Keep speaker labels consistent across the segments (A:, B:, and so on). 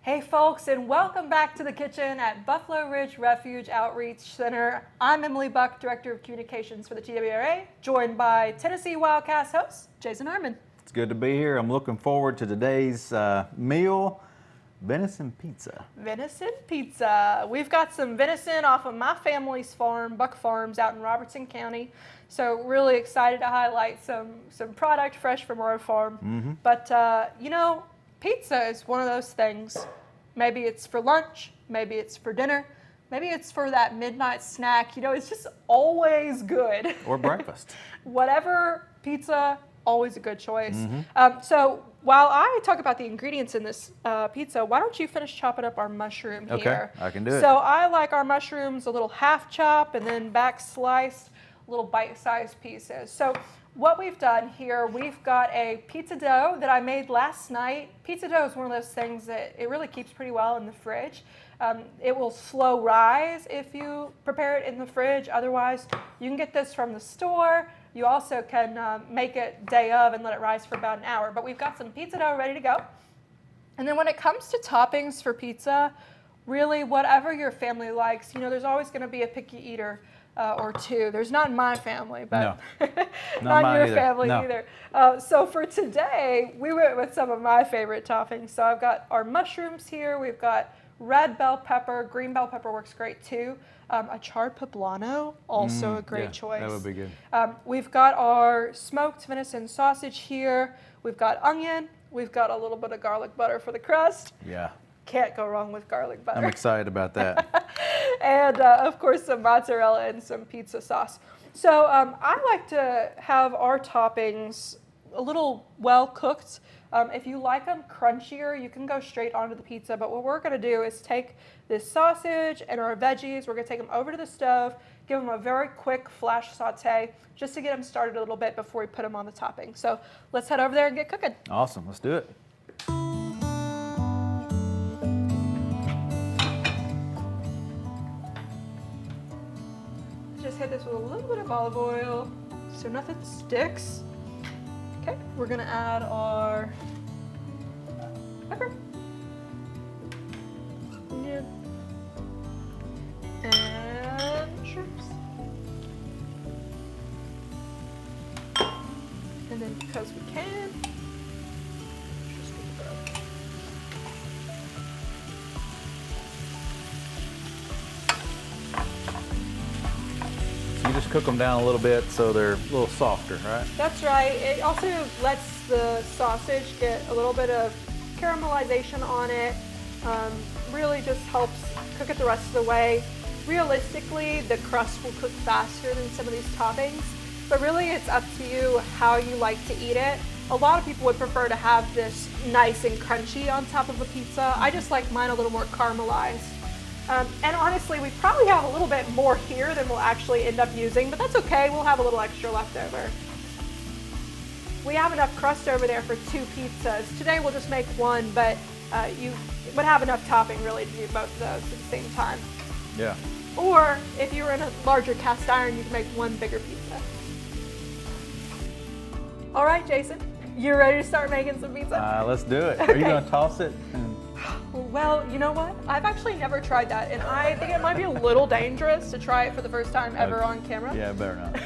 A: Hey folks, and welcome back to the kitchen at Buffalo Ridge Refuge Outreach Center. I'm Emily Buck, Director of Communications for the TWRA, joined by Tennessee Wildcast host, Jason Harmon.
B: It's good to be here. I'm looking forward to today's meal, venison pizza.
A: Venison pizza. We've got some venison off of my family's farm, Buck Farms, out in Robertson County. So really excited to highlight some product fresh from our farm.
B: Mm-hmm.
A: But, pizza is one of those things. Maybe it's for lunch, maybe it's for dinner, maybe it's for that midnight snack. It's just always good.
B: Or breakfast.
A: Whatever pizza, always a good choice.
B: Mm-hmm.
A: So while I talk about the ingredients in this pizza, why don't you finish chopping up our mushroom here?
B: Okay, I can do it.
A: So I like our mushrooms a little half chop and then back sliced, little bite-sized pieces. So what we've done here, we've got a pizza dough that I made last night. Pizza dough is one of those things that it really keeps pretty well in the fridge. It will slow rise if you prepare it in the fridge. Otherwise, you can get this from the store. You also can make it day of and let it rise for about an hour. But we've got some pizza dough ready to go. And then when it comes to toppings for pizza, really whatever your family likes, there's always going to be a picky eater or two. There's not in my family, but
B: no.
A: not in your
B: either.
A: family
B: No.
A: either. So for today, we went with some of my favorite toppings. So I've got our mushrooms here. We've got red bell pepper. Green bell pepper works great too. A charred poblano, also a great choice.
B: That would be good.
A: We've got our smoked venison sausage here. We've got onion. We've got a little bit of garlic butter for the crust.
B: Yeah.
A: Can't go wrong with garlic butter.
B: I'm excited about that.
A: And of course some mozzarella and some pizza sauce. So I like to have our toppings a little well cooked. If you like them crunchier, you can go straight onto the pizza. But what we're going to do is take this sausage and our veggies. We're going to take them over to the stove, give them a very quick flash saute just to get them started a little bit before we put them on the topping. So let's head over there and get cooking.
B: Awesome. Let's do it.
A: Just hit this with a little bit of olive oil so nothing sticks. Okay, we're gonna add our pepper, onion, and mushrooms. And then because we can, just give it a
B: You just cook them down a little bit so they're a little softer, right?
A: That's right. It also lets the sausage get a little bit of caramelization on it. Really just helps cook it the rest of the way. Realistically, the crust will cook faster than some of these toppings, but really it's up to you how you like to eat it. A lot of people would prefer to have this nice and crunchy on top of a pizza. I just like mine a little more caramelized. And honestly, we probably have a little bit more here than we'll actually end up using, but that's okay. We'll have a little extra left over. We have enough crust over there for 2 pizzas. Today we'll just make one, but you would have enough topping really to do both of those at the same time.
B: Yeah.
A: Or if you were in a larger cast iron, you can make one bigger pizza. All right, Jason, you ready to start making some pizza?
B: Let's do it. Are you going to toss it?
A: Well, you know what? I've actually never tried that, and I think it might be a little dangerous to try it for the first time ever on camera.
B: Yeah, better not.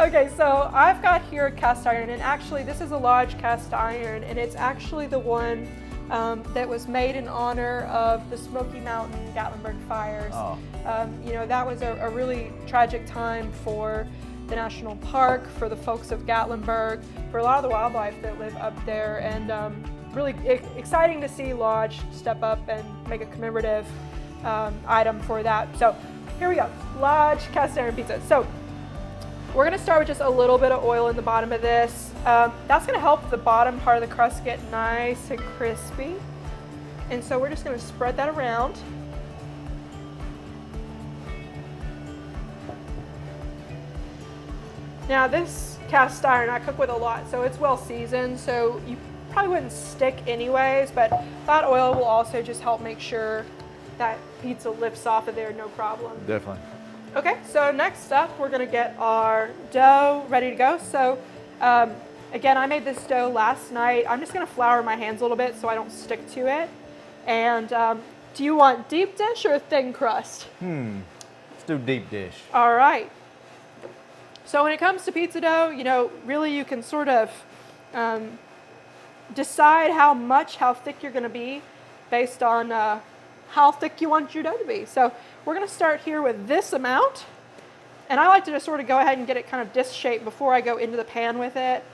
A: Okay, so I've got here a cast iron, and actually this is a Lodge cast iron, and it's actually the one that was made in honor of the Smoky Mountain Gatlinburg fires.
B: Oh.
A: That was a really tragic time for the national park, for the folks of Gatlinburg, for a lot of the wildlife that live up there, and really exciting to see Lodge step up and make a commemorative item for that. So here we go, Lodge cast iron pizza. So we're gonna start with just a little bit of oil in the bottom of this. That's gonna help the bottom part of the crust get nice and crispy. And so we're just gonna spread that around. Now this cast iron I cook with a lot, so it's well seasoned, so you probably wouldn't stick anyways, but that oil will also just help make sure that pizza lifts off of there no problem.
B: Definitely.
A: Okay, so next up we're gonna get our dough ready to go. So again, I made this dough last night. I'm just gonna flour my hands a little bit so I don't stick to it. And do you want deep dish or thin crust?
B: Let's do deep dish.
A: All right. So when it comes to pizza dough, you know, really you can sort of decide how thick you're going to be based on how thick you want your dough to be. So we're going to start here with this amount. And I like to just sort of go ahead and get it kind of disc shaped before I go into the pan with it.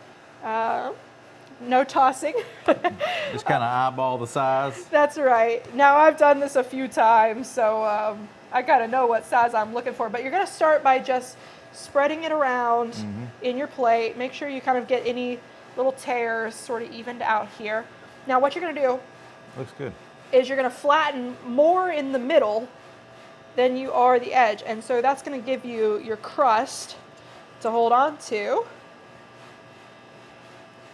A: No tossing.
B: Just kind of eyeball the size.
A: That's right. Now I've done this a few times, so I gotta know what size I'm looking for. But you're gonna start by just spreading it around in your plate. Make sure you kind of get any little tears sort of evened out here. Now what you're gonna do
B: Looks good.
A: is you're gonna flatten more in the middle than you are the edge. And so that's gonna give you your crust to hold on to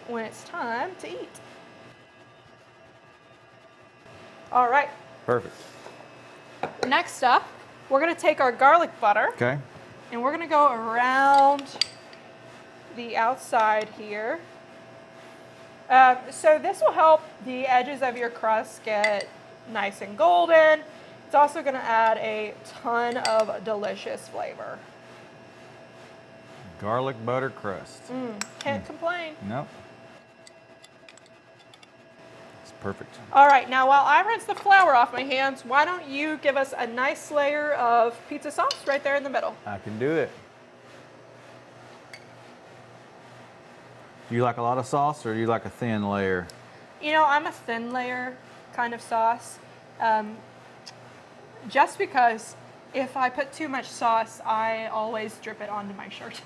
A: when it's time to eat. All right.
B: Perfect.
A: Next up, we're gonna take our garlic butter
B: Okay.
A: and we're gonna go around the outside here. So this will help the edges of your crust get nice and golden. It's also gonna add a ton of delicious flavor.
B: Garlic butter crust.
A: Can't complain.
B: Nope. It's perfect.
A: All right, now while I rinse the flour off my hands, why don't you give us a nice layer of pizza sauce right there in the middle?
B: I can do it. Do you like a lot of sauce or do you like a thin layer?
A: You know, I'm a thin layer kind of sauce, just because if I put too much sauce, I always drip it onto my shirt.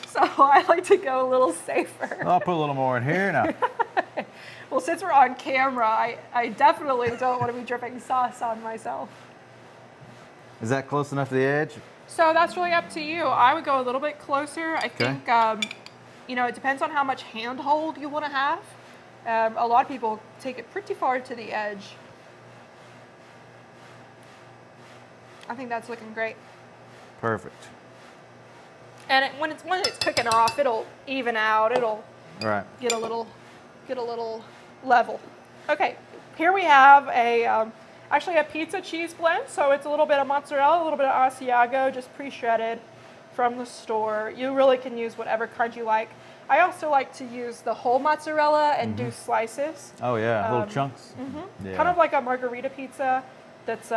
A: So I like to go a little safer.
B: I'll put a little more in here now.
A: Well, since we're on camera, I definitely don't want to be dripping sauce on myself.
B: Is that close enough to the edge?
A: So that's really up to you. I would go a little bit closer. I think, you know, it depends on how much handhold you want to have. A lot of people take it pretty far to the edge. I think that's looking great.
B: Perfect.
A: And when it's cooking off, it'll even out. It'll
B: Right.
A: get a little level. Okay, here we have actually a pizza cheese blend. So it's a little bit of mozzarella, a little bit of Asiago, just pre-shredded from the store. You really can use whatever kind you like. I also like to use the whole mozzarella and do slices.
B: Oh yeah, little chunks. Yeah.
A: Kind of like a margarita pizza that's,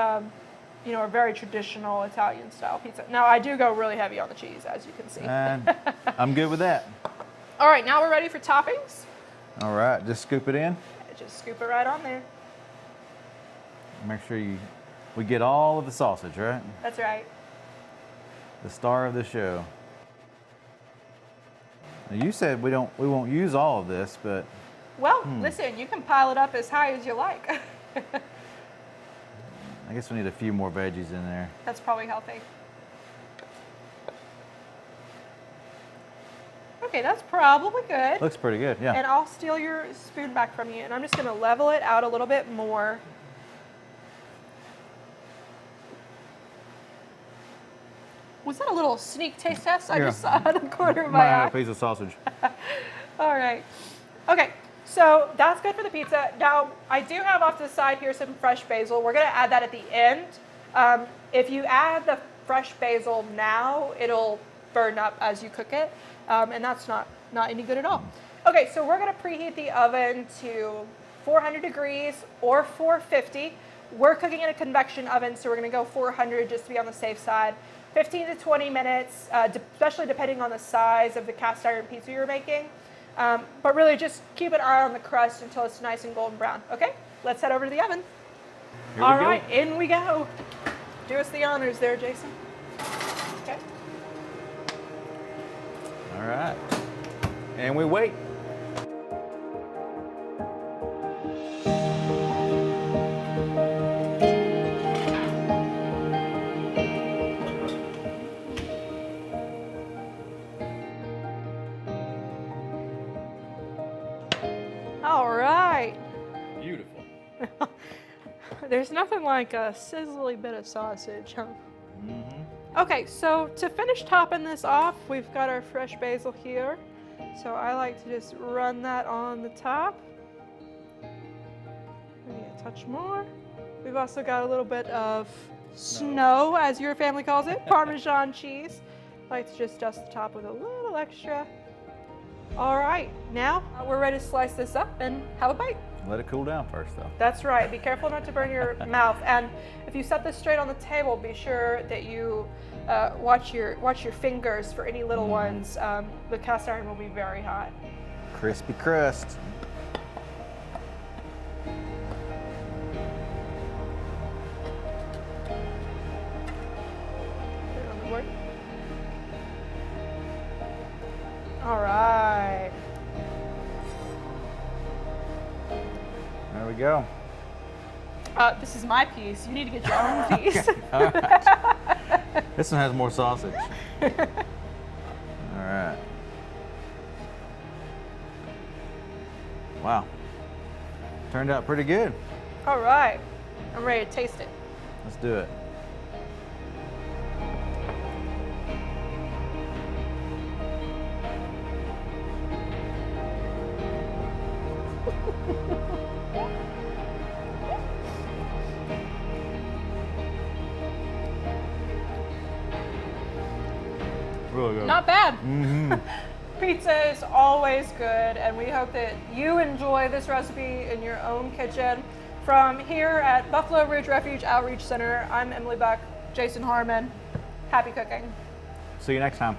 A: you know, a very traditional Italian style pizza. Now I do go really heavy on the cheese, as you can see.
B: And I'm good with that.
A: All right, now we're ready for toppings.
B: All right, just scoop it in.
A: Just scoop it right on there.
B: Make sure we get all of the sausage, right?
A: That's right.
B: The star of the show. Now, you said we won't use all of this, but
A: Well, listen, you can pile it up as high as you like.
B: I guess we need a few more veggies in there.
A: That's probably healthy. Okay, that's probably good.
B: Looks pretty good, yeah.
A: And I'll steal your spoon back from you, and I'm just gonna level it out a little bit more. Was that a little sneak taste test? I just saw out of the corner of my
B: Might have
A: eye.
B: a piece of sausage.
A: All right. Okay, so that's good for the pizza. Now, I do have off to the side here some fresh basil. We're gonna add that at the end. If you add the fresh basil now, it'll burn up as you cook it, and that's not any good at all. Okay, so we're gonna preheat the oven to 400 degrees or 450. We're cooking in a convection oven, so we're gonna go 400 just to be on the safe side. 15 to 20 minutes, especially depending on the size of the cast iron pizza you're making. But really just keep an eye on the crust until it's nice and golden brown. Okay, let's head over to the oven.
B: Here
A: All
B: we go.
A: right, in we go. Do us the honors there, Jason. Okay.
B: All right. And we wait.
A: All right.
B: Beautiful.
A: There's nothing like a sizzly bit of sausage, huh? Okay, so to finish topping this off, we've got our fresh basil here. So I like to just run that on the top. Maybe a touch more. We've also got a little bit of snow, as your family calls it, Parmesan cheese. I like to just dust the top with a little extra. All right, now we're ready to slice this up and have a bite.
B: Let it cool down first, though.
A: That's right. Be careful not to burn your mouth. And if you set this straight on the table, be sure that you watch your fingers for any little ones. The cast iron will be very hot.
B: Crispy crust.
A: Put it on the board. All right.
B: There we go.
A: This is my piece. You need to get your own piece.
B: All right. This one has more sausage. All right. Wow. Turned out pretty good.
A: All right. I'm ready to taste it.
B: Let's do it. Really good.
A: Not bad.
B: Mm-hmm.
A: Pizza is always good, and we hope that you enjoy this recipe in your own kitchen. From here at Buffalo Ridge Refuge Outreach Center, I'm Emily Buck, Jason Harmon. Happy cooking.
B: See you next time.